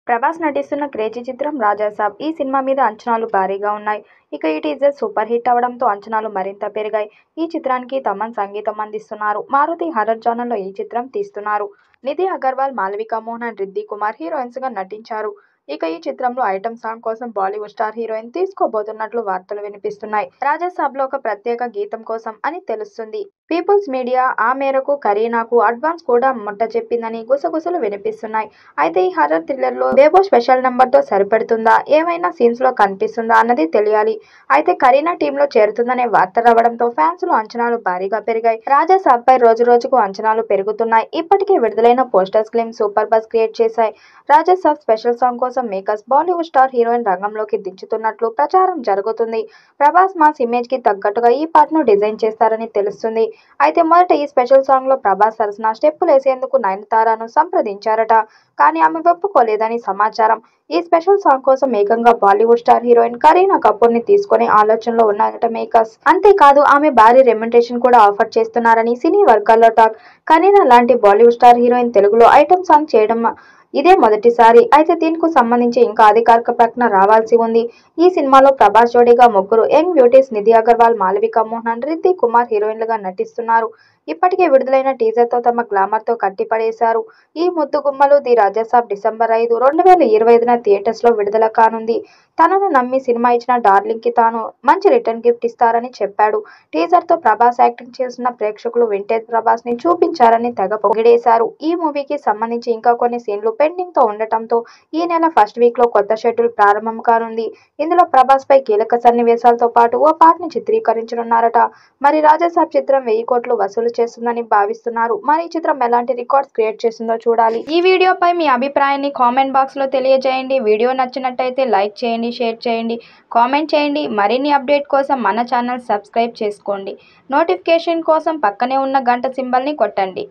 ప్రభాస్ నటిస్తున్న క్రేజీ చిత్రం రాజాసాబ్. ఈ సినిమా మీద అంచనాలు భారీగా ఉన్నాయి. ఇక ఈ టీజర్ సూపర్ హిట్ అవడంతో అంచనాలు మరింత పెరిగాయి. ఈ చిత్రానికి తమన్ సంగీతం అందిస్తున్నారు. మారుతి హారర్ జానర్లో ఈ చిత్రం తీస్తున్నారు. నిధి అగర్వాల్, మాళవిక మోహన్, రిద్ధి కుమార్ హీరోయిన్స్ గా నటించారు. ఇక ఈ చిత్రంలో ఐటమ్ సాంగ్ కోసం బాలీవుడ్ స్టార్ హీరోయిన్ తీసుకోబోతున్నట్లు వార్తలు వినిపిస్తున్నాయి. రాజాసాబ్ లో ఒక ప్రత్యేక గీతం కోసం అని తెలుస్తుంది. పీపుల్స్ మీడియా ఆ మేరకు కరీనాకు అడ్వాన్స్ కూడా ముట్ట చెప్పిందని గుసగుసలు వినిపిస్తున్నాయి. అయితే ఈ హర్రర్ థ్రిల్లర్ లో బేబో స్పెషల్ నెంబర్ తో సరిపెడుతుందా, ఏమైనా సీన్స్ లో కనిపిస్తుందా అన్నది తెలియాలి. అయితే కరీనా టీమ్ లో చేరుతుందనే వార్త రావడంతో ఫ్యాన్స్ లో అంచనాలు భారీగా పెరిగాయి. రాజాసాబ్ పై రోజు రోజుకు అంచనాలు పెరుగుతున్నాయి. ఇప్పటికే విడుదలైన posters clips super buzz create చేశాయి. రాజాసాబ్ స్పెషల్ సాంగ్ కోసం మేకర్స్ బాలీవుడ్ స్టార్ హీరోయిన్ రంగంలోకి దించుతున్నట్లు ప్రచారం జరుగుతుంది. ప్రభాస్ మాస్ ఇమేజ్ కి తగ్గట్టుగా ఈ పాటను డిజైన్ చేస్తారని తెలుస్తుంది. అయితే మొదట ఈ స్పెషల్ సాంగ్ లో ప్రభాస్ సరసన స్టెప్పులేసేందుకు నయనతారను సంప్రదించారట. కానీ ఆమె ఒప్పుకోలేదని సమాచారం. ఈ స్పెషల్ సాంగ్ కోసం ఏకంగా బాలీవుడ్ స్టార్ హీరోయిన్ కరీనా కపూర్ ని తీసుకునే ఆలోచనలో ఉన్నారట మేకర్స్. అంతేకాదు ఆమె భారీ రెమ్యునరేషన్ కూడా ఆఫర్ చేస్తున్నారని సినీ వర్గాల్లో టాక్. కరీనా లాంటి బాలీవుడ్ స్టార్ హీరోయిన్ తెలుగులో ఐటమ్ సాంగ్ చేయడం ఇదే మొదటిసారి. అయితే దీనికి సంబంధించి ఇంకా అధికారిక ప్రకటన రావాల్సి ఉంది. ఈ సినిమాలో ప్రభాస్ జోడీగా ముగ్గురు యంగ్ బ్యూటీస్ నిధి అగర్వాల్, మాళవిక మోహన్, రిద్ధి కుమార్ హీరోయిన్లుగా నటిస్తున్నారు. ఇప్పటికే విడుదలైన టీజర్ తో తమ గ్లామర్ తో కట్టిపడేశారు. ఈ ముద్దు గుమ్మలు ది రాజాసాబ్ డిసెంబర్ 5, 2025న థియేటర్స్ లో విడుదల కానుంది. తనను నమ్మి సినిమా ఇచ్చిన డార్లింగ్ కి తాను మంచి రిటర్న్ గిఫ్ట్ ఇస్తారని చెప్పాడు. టీజర్ తో ప్రభాస్ యాక్టింగ్ చేస్తున్న ప్రేక్షకులు వింటేజ్ ప్రభాస్ ని చూపించారని తెగ పొగిడేశారు. ఈ మూవీకి సంబంధించి ఇంకా కొన్ని సీన్లు పెండింగ్ తో ఉండటంతో ఈ నెల ఫస్ట్ వీక్ లో కొత్త షెడ్యూల్ ప్రారంభం కానుంది. ఇందులో ప్రభాస్ పై కీలక సన్నివేశాలతో పాటు ఓ పాటని చిత్రీకరించనున్నారట. మరి రాజాసాబ్ చిత్రం 1000 కోట్లు వసూలు చేస్తుందని భావిస్తున్నారు. మరి ఈ చిత్రం ఎలాంటి రికార్డ్స్ క్రియేట్ చేస్తుందో చూడాలి. ఈ వీడియోపై మీ అభిప్రాయాన్ని కామెంట్ బాక్స్ లో తెలియజేయండి. వీడియో నచ్చినట్టయితే లైక్ చేయండి, షేర్ చేయండి, కామెంట్ చేయండి. మరిన్ని అప్డేట్ కోసం మన ఛానల్ సబ్స్క్రైబ్ చేసుకోండి. నోటిఫికేషన్ కోసం పక్కనే ఉన్న గంట సింబల్ ని కొట్టండి.